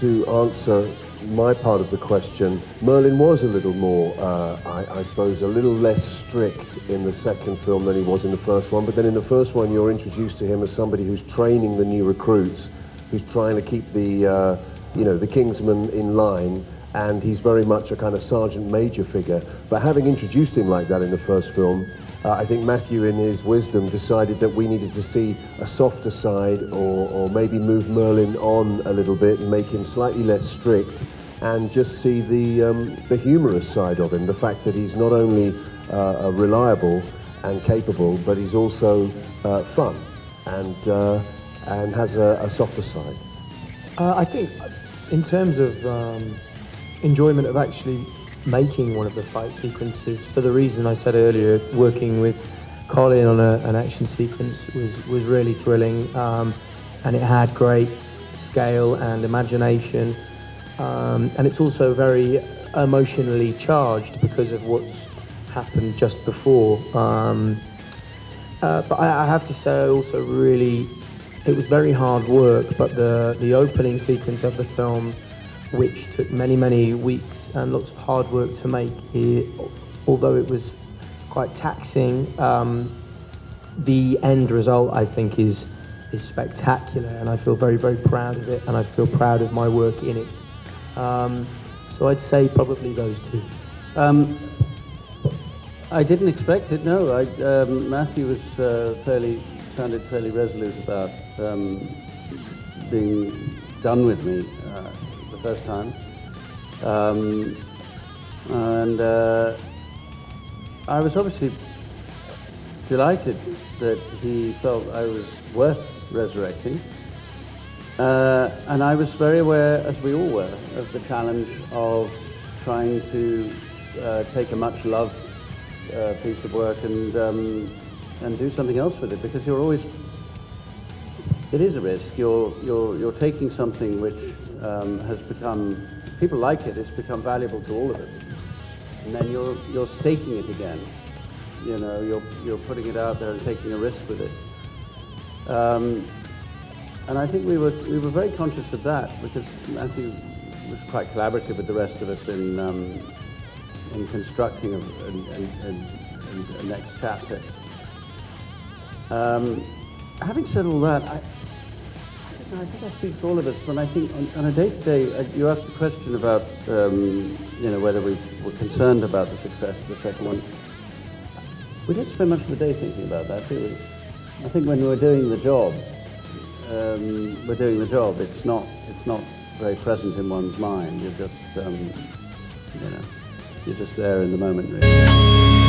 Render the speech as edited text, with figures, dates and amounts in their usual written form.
to answer my part of the question, Merlin was a little more, I suppose, a little less strict in the second film than he was in the first one. But then in the first one, you're introduced to him as somebody who's training the new recruits, who's trying to keep the, the Kingsman in line, and he's very much a kind of sergeant major figure. But having introduced him like that in the first film, I think Matthew, in his wisdom, decided that we needed to see a softer side, or maybe move Merlin on a little bit and make him slightly less strict, and just see the humorous side of him. The fact that he's not only reliable and capable, but he's also fun and has a softer side. I think, in terms of enjoyment of actually making one of the fight sequences, for the reason I said earlier, working with Colin on an action sequence was really thrilling, and it had great scale and imagination, and it's also very emotionally charged because of what's happened just before. But I have to say, also really, it was very hard work, but the opening sequence of the film, which took many weeks and lots of hard work to make, although it was quite taxing, the end result, I think, is spectacular, and I feel very proud of it, and I feel proud of my work in it. So I'd say probably those two. I didn't expect it, no. Matthew was sounded fairly resolute about being done with me the first time. And I was obviously delighted that he felt I was worth resurrecting. And I was very aware, as we all were, of the challenge of trying to take a much loved piece of work and do something else with it, because you're always, it is a risk. You're taking something which has become, people like it, it's become valuable to all of us, and then you're staking it again. You know, you're putting it out there and taking a risk with it. And I think we were very conscious of that, because Matthew was quite collaborative with the rest of us in constructing a next chapter. Having said all that, I think I speak for all of us when I think on a day-to-day, you asked the question about whether we were concerned about the success of the second one. We didn't spend much of the day thinking about that, do we? I think when we're doing the job, it's not very present in one's mind. You're just, you're just there in the moment, really.